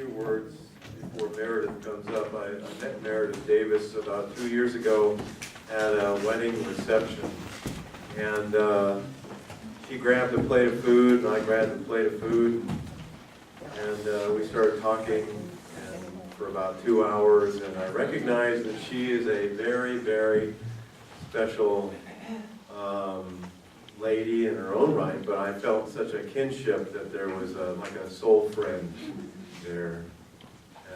few words before Meredith comes up. I met Meredith Davis about 2 years ago at a wedding reception. And she grabbed a plate of food, and I grabbed a plate of food. And we started talking for about 2 hours, and I recognized that she is a very, very special lady in her own right, but I felt such a kinship that there was like a soul friend there,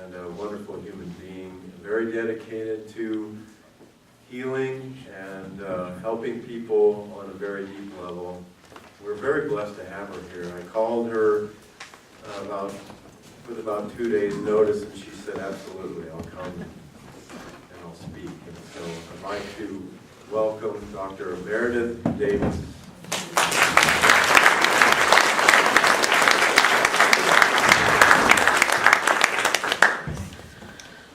and a wonderful human being, very dedicated to healing and helping people on a very deep level. We're very blessed to have her here. I called her with about 2 days' notice, and she said, absolutely, I'll come and I'll speak. And so I'd like to welcome Dr. Meredith Davis.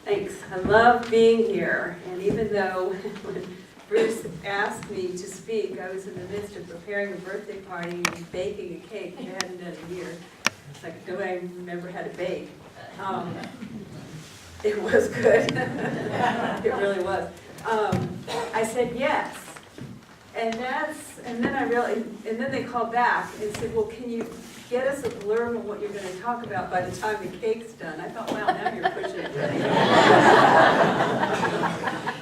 Thanks. I love being here, and even though when Bruce asked me to speak, I was in the midst of preparing a birthday party and baking a cake I hadn't done in a year. It's like, nobody remember how to bake. It was good. It really was. I said yes, and then they called back and said, well, can you get us a blurb of what you're going to talk about by the time the cake's done? I thought, wow, now you're pushing it.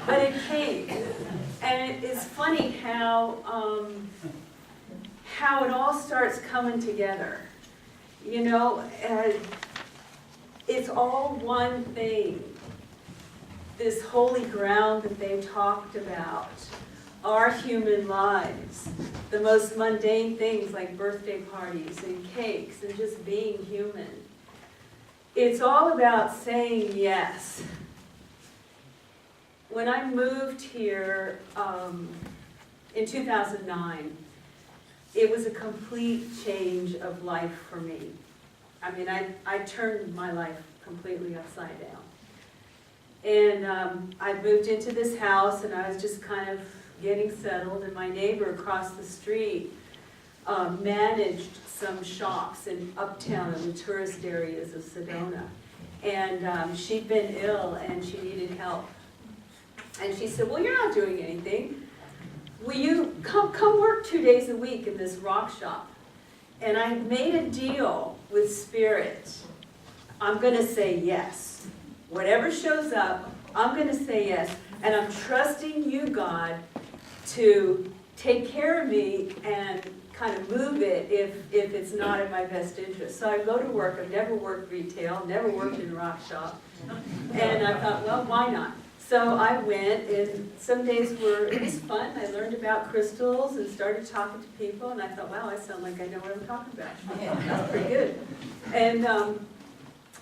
But it came, and it's funny how it all starts coming together. You know, it's all one thing. This holy ground that they talked about, our human lives, the most mundane things like birthday parties and cakes and just being human. It's all about saying yes. When I moved here in 2009, it was a complete change of life for me. I mean, I turned my life completely upside down. And I moved into this house, and I was just kind of getting settled, and my neighbor across the street managed some shops in uptown in the tourist areas of Sedona. And she'd been ill, and she needed help. And she said, well, you're not doing anything. Will you come work 2 days a week in this rock shop? And I made a deal with Spirit. I'm going to say yes. Whatever shows up, I'm going to say yes. And I'm trusting you, God, to take care of me and kind of move it if it's not in my best interest. So I go to work. I've never worked retail, never worked in a rock shop. And I thought, well, why not? So I went, and some days it was fun. I learned about crystals and started talking to people, and I thought, wow, I sound like I know what I'm talking about. That's pretty good. And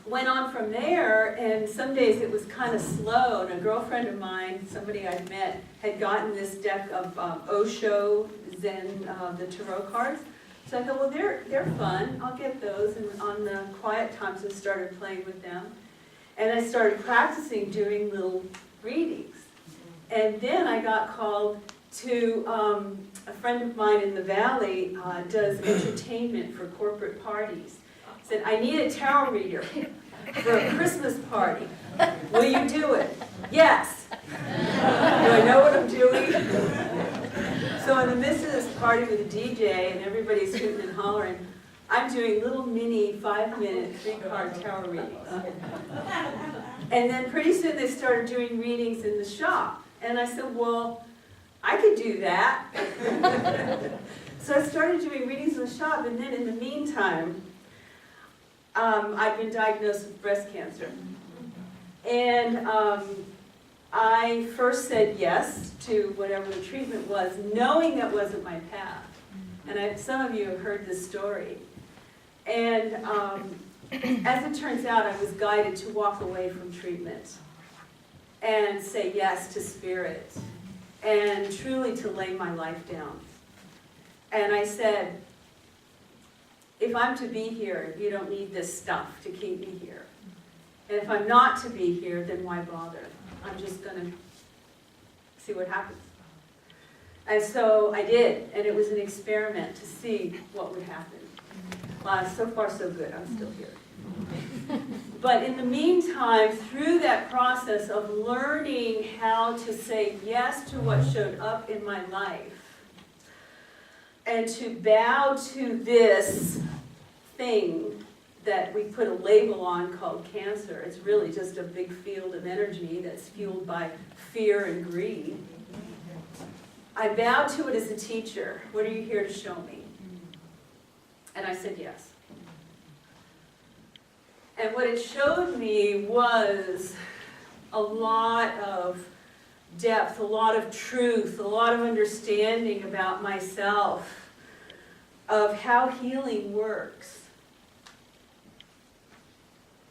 went on from there, and some days it was kind of slow, and a girlfriend of mine, somebody I'd met, had gotten this deck of Osho Zen, the tarot cards. So I thought, well, they're fun. I'll get those, and on the quiet times I started playing with them. And I started practicing doing little readings. And then I got called to a friend of mine in the Valley does entertainment for corporate parties. Said, I need a tarot reader for a Christmas party. Will you do it? Yes. Do I know what I'm doing? So in the midst of this party with a DJ and everybody's hooting and hollering, I'm doing little mini 5-minute 3-card tarot readings. And then pretty soon they started doing readings in the shop. And I said, well, I could do that. So I started doing readings in the shop, and then in the meantime, I'd been diagnosed with breast cancer. And I first said yes to whatever the treatment was, knowing that wasn't my path. And some of you have heard this story. And as it turns out, I was guided to walk away from treatment and say yes to Spirit and truly to lay my life down. And I said, if I'm to be here, you don't need this stuff to keep me here. And if I'm not to be here, then why bother? I'm just going to see what happens. And so I did, and it was an experiment to see what would happen. So far so good, I'm still here. But in the meantime, through that process of learning how to say yes to what showed up in my life, and to bow to this thing that we put a label on called cancer. It's really just a big field of energy that's fueled by fear and greed. I bowed to it as a teacher. What are you here to show me? And I said yes. And what it showed me was a lot of depth, a lot of truth, a lot of understanding about myself, of how healing works.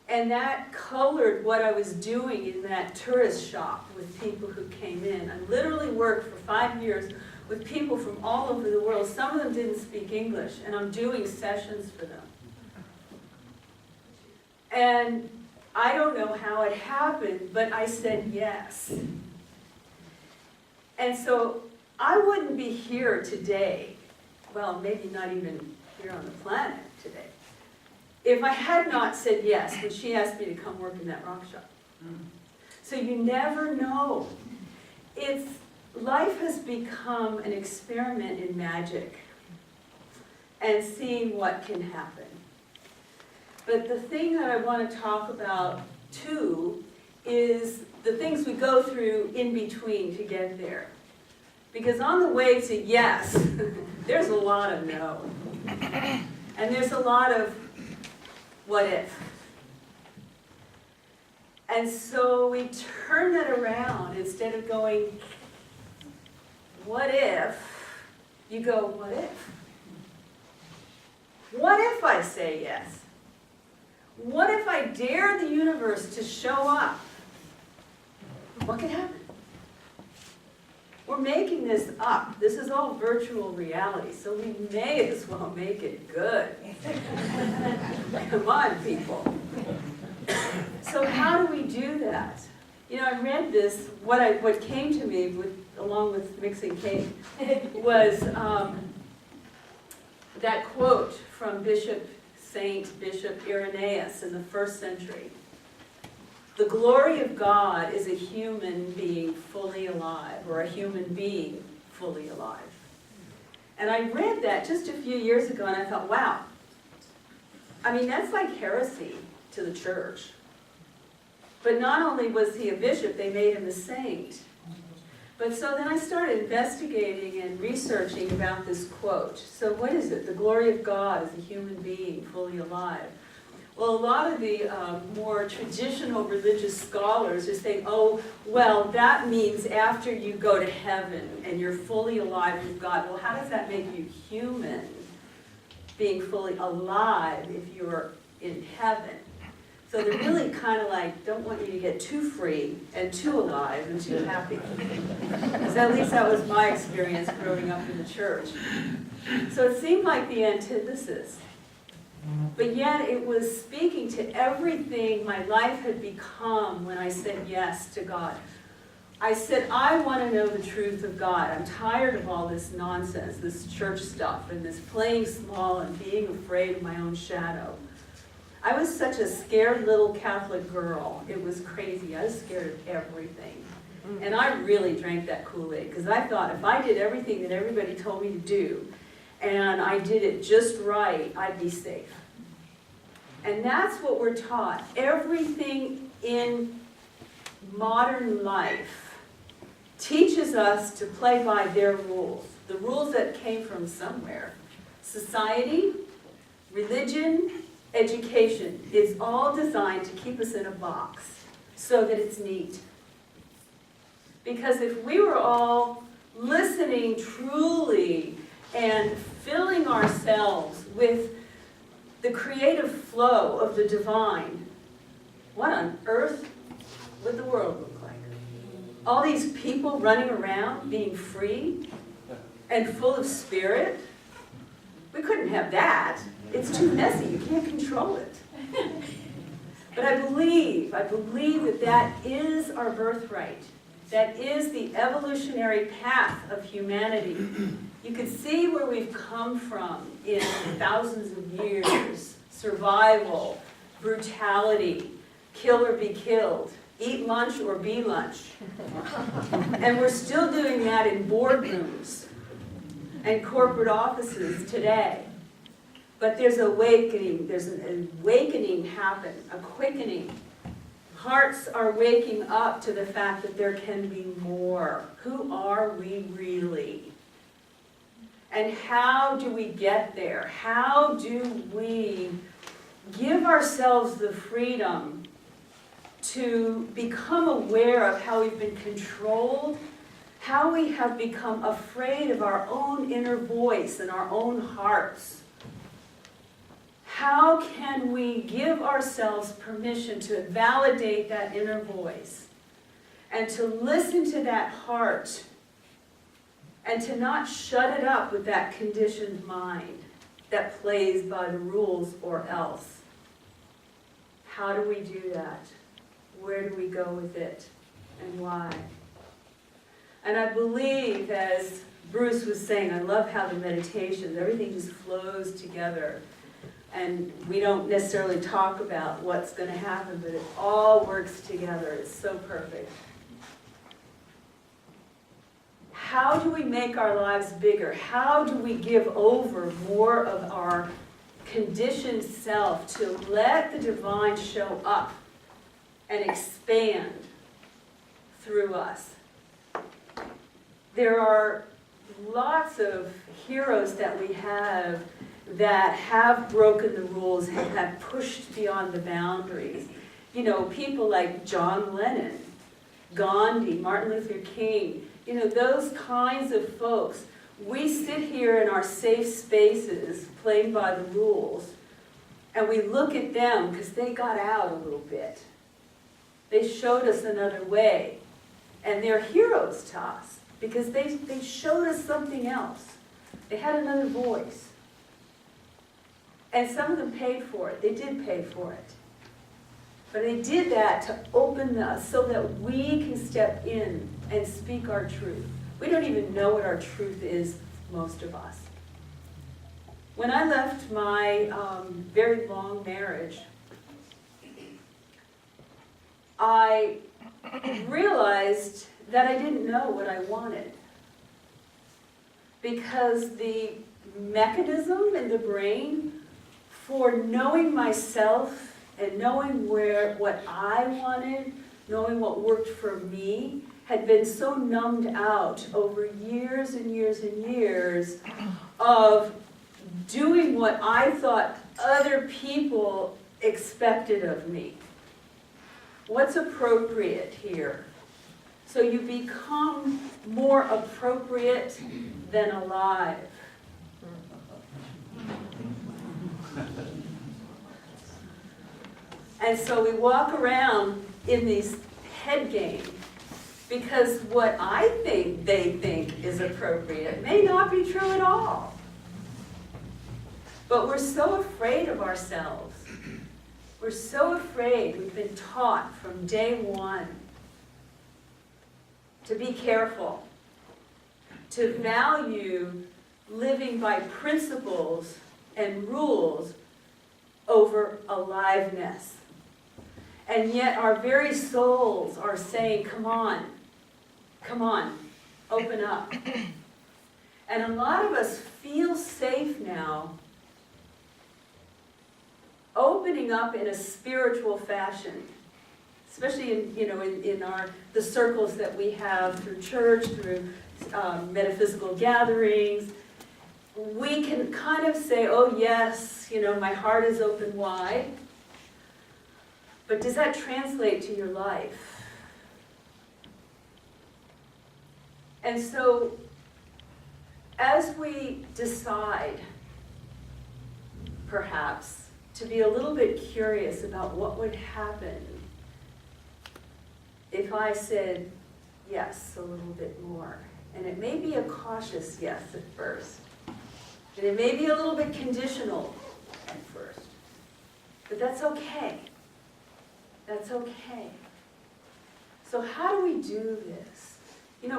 And that colored what I was doing in that tourist shop with people who came in. I literally worked for 5 years with people from all over the world. Some of them didn't speak English, and I'm doing sessions for them. And I don't know how it happened, but I said yes. And so I wouldn't be here today, well, maybe not even here on the planet today, if I had not said yes when she asked me to come work in that rock shop. So you never know. Life has become an experiment in magic and seeing what can happen. But the thing that I want to talk about too is the things we go through in between to get there. Because on the way to yes, there's a lot of no. And there's a lot of what if. And so we turn that around. Instead of going, what if, you go, what if? What if I say yes? What if I dare the universe to show up? What could happen? We're making this up. This is all virtual reality, so we may as well make it good. Come on, people. So how do we do that? You know, I read this, what came to me along with mixing cake was that quote from Saint Bishop Irenaeus in the 1st century. The glory of God is a human being fully alive, or a human being fully alive. And I read that just a few years ago and I thought, wow. I mean, that's like heresy to the church. But not only was he a bishop, they made him a saint. But so then I started investigating and researching about this quote. So what is it? The glory of God is a human being fully alive. Well, a lot of the more traditional religious scholars are saying, oh, well, that means after you go to heaven and you're fully alive with God. Well, how does that make you human, being fully alive if you're in heaven? So they're really kind of like, don't want you to get too free and too alive and too happy. Because at least that was my experience growing up in the church. So it seemed like the antithesis. But yet it was speaking to everything my life had become when I said yes to God. I said, I want to know the truth of God. I'm tired of all this nonsense, this church stuff, and this playing small and being afraid of my own shadow. I was such a scared little Catholic girl. It was crazy. I was scared of everything. And I really drank that Kool-Aid because I thought if I did everything that everybody told me to do, and I did it just right, I'd be safe. And that's what we're taught. Everything in modern life teaches us to play by their rules, the rules that came from somewhere. Society, religion, education is all designed to keep us in a box so that it's neat. Because if we were all listening truly and filling ourselves with the creative flow of the divine, what on earth would the world look like? All these people running around being free and full of spirit? We couldn't have that. It's too messy. You can't control it. But I believe that that is our birthright. That is the evolutionary path of humanity. You can see where we've come from in thousands of years. Survival, brutality, kill or be killed, eat lunch or be lunch. And we're still doing that in boardrooms and corporate offices today. But there's an awakening happen, a quickening. Hearts are waking up to the fact that there can be more. Who are we really? And how do we get there? How do we give ourselves the freedom to become aware of how we've been controlled, how we have become afraid of our own inner voice and our own hearts? How can we give ourselves permission to validate that inner voice and to listen to that heart and to not shut it up with that conditioned mind that plays by the rules or else? How do we do that? Where do we go with it? And why? And I believe, as Bruce was saying, I love how the meditations, everything just flows together. And we don't necessarily talk about what's going to happen, but it all works together. It's so perfect. How do we make our lives bigger? How do we give over more of our conditioned self to let the divine show up and expand through us? There are lots of heroes that we have that have broken the rules, have pushed beyond the boundaries. You know, people like John Lennon, Gandhi, Martin Luther King, you know, those kinds of folks. We sit here in our safe spaces playing by the rules, and we look at them because they got out a little bit. They showed us another way, and they're heroes to us because they showed us something else. They had another voice. And some of them paid for it. They did pay for it. But they did that to open us so that we can step in and speak our truth. We don't even know what our truth is, most of us. When I left my very long marriage, I realized that I didn't know what I wanted. Because the mechanism in the brain for knowing myself and knowing what I wanted, knowing what worked for me, had been so numbed out over years and years and years of doing what I thought other people expected of me. What's appropriate here? So you become more appropriate than alive. And so we walk around in these head games because what I think they think is appropriate may not be true at all. But we're so afraid of ourselves. We're so afraid. We've been taught from day one to be careful, to value living by principles and rules over aliveness. And yet our very souls are saying, come on, open up. And a lot of us feel safe now opening up in a spiritual fashion, especially in the circles that we have through church, through metaphysical gatherings. We can kind of say, oh yes, my heart is open wide. But does that translate to your life? And so, as we decide, perhaps, to be a little bit curious about what would happen if I said yes a little bit more. And it may be a cautious yes at first. And it may be a little bit conditional at first. But that's okay. That's okay. So how do we do this?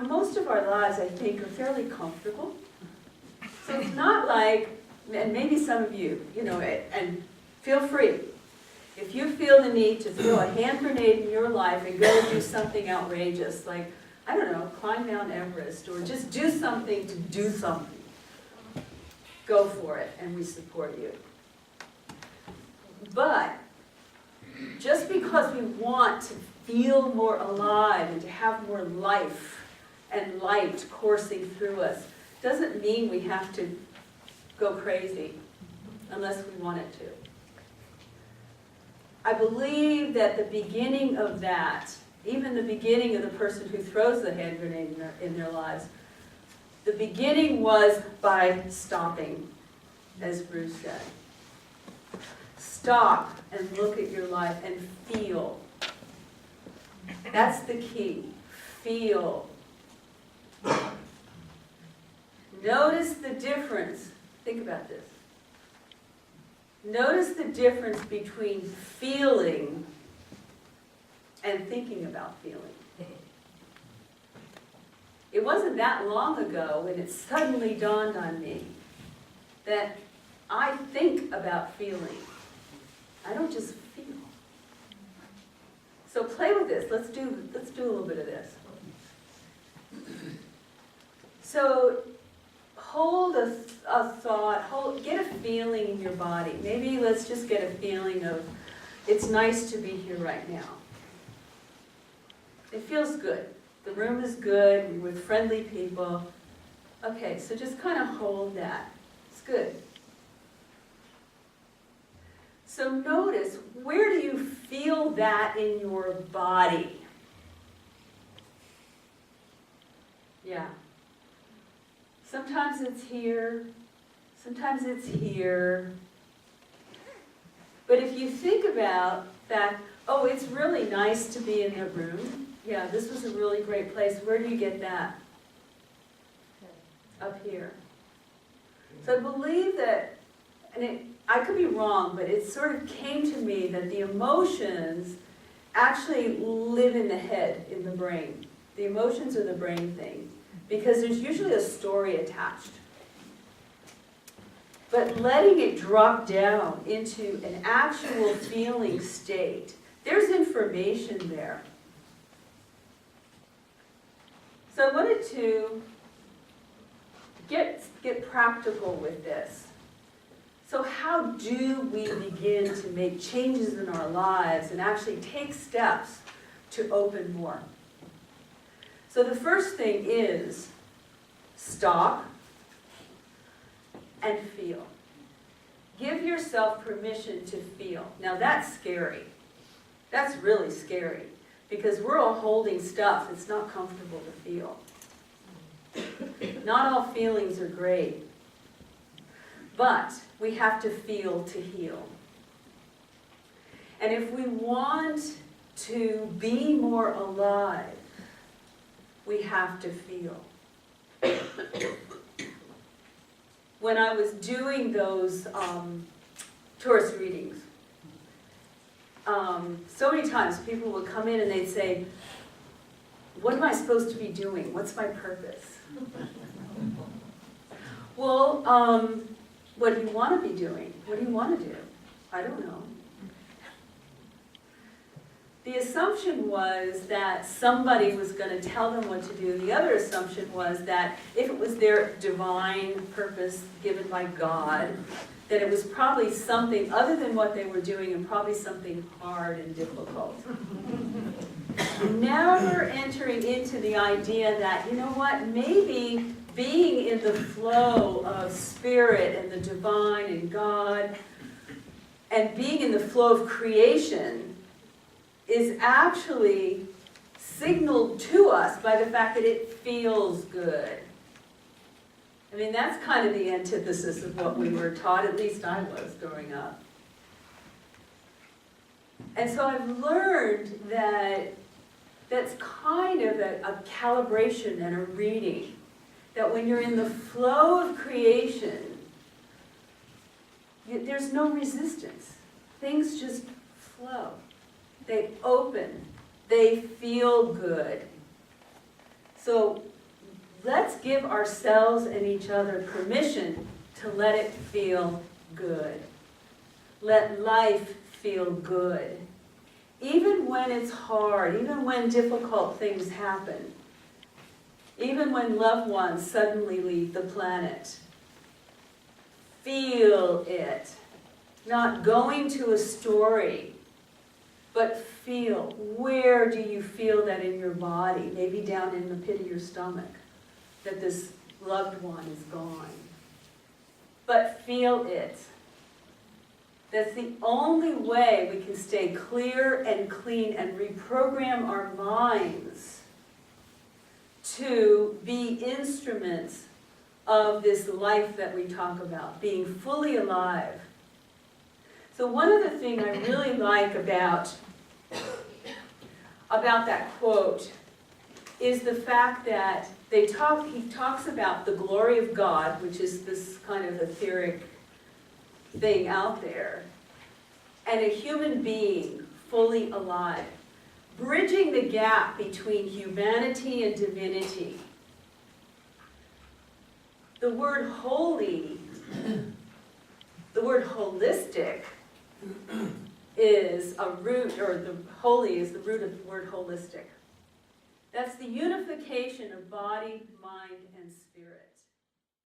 Most of our lives, I think, are fairly comfortable. So it's not like, and maybe some of you, and feel free. If you feel the need to throw a hand grenade in your life and go do something outrageous, like, I don't know, climb Mount Everest, or just do something to do something, go for it, and we support you. But just because we want to feel more alive and to have more life and light coursing through us, doesn't mean we have to go crazy unless we want it to. I believe that the beginning of that, even the beginning of the person who throws the hand grenade in their lives, the beginning was by stopping, as Bruce said. Stop and look at your life and feel. That's the key. Feel. Notice the difference. Think about this. Notice the difference between feeling and thinking about feeling. It wasn't that long ago when it suddenly dawned on me that I think about feeling. I don't just feel. So play with this. Let's do a little bit of this. So hold a thought, get a feeling in your body. Maybe let's just get a feeling of, it's nice to be here right now. It feels good. The room is good, we're with friendly people. Okay, so just kind of hold that. It's good. So notice, where do you feel that in your body? Yeah. Sometimes it's here, sometimes it's here. But if you think about that, oh, it's really nice to be in the room. Yeah, this was a really great place. Where do you get that? Up here. So I believe that, and I could be wrong, but it sort of came to me that the emotions actually live in the head, in the brain. The emotions are the brain thing, because there's usually a story attached. But letting it drop down into an actual feeling state, there's information there. So I wanted to get practical with this. So how do we begin to make changes in our lives and actually take steps to open more? So the first thing is stop and feel. Give yourself permission to feel. Now that's scary. That's really scary, because we're all holding stuff it's not comfortable to feel. Not all feelings are great, but we have to feel to heal. And if we want to be more alive, we have to feel. When I was doing those tourist readings, so many times people would come in and they'd say, what am I supposed to be doing? What's my purpose? Well, what do you want to be doing? What do you want to do? I don't know. The assumption was that somebody was going to tell them what to do. The other assumption was that if it was their divine purpose given by God, that it was probably something other than what they were doing, and probably something hard and difficult. Now we're entering into the idea that, you know what, maybe being in the flow of spirit and the divine and God, and being in the flow of creation, is actually signaled to us by the fact that it feels good. I mean, that's kind of the antithesis of what we were taught, at least I was growing up. And so I've learned that that's kind of a calibration and a reading, that when you're in the flow of creation, there's no resistance. Things just flow. They open. They feel good. So let's give ourselves and each other permission to let it feel good. Let life feel good. Even when it's hard, even when difficult things happen, even when loved ones suddenly leave the planet. Feel it. Not going to a story, but feel. Where do you feel that in your body? Maybe down in the pit of your stomach, that this loved one is gone. But feel it. That's the only way we can stay clear and clean and reprogram our minds to be instruments of this life that we talk about, being fully alive. So one of the things I really like about that quote is the fact that he talks about the glory of God, which is this kind of etheric thing out there, and a human being fully alive, bridging the gap between humanity and divinity. The word holy, the word holistic is a root, or the holy is the root of the word holistic. That's the unification of body, mind, and spirit.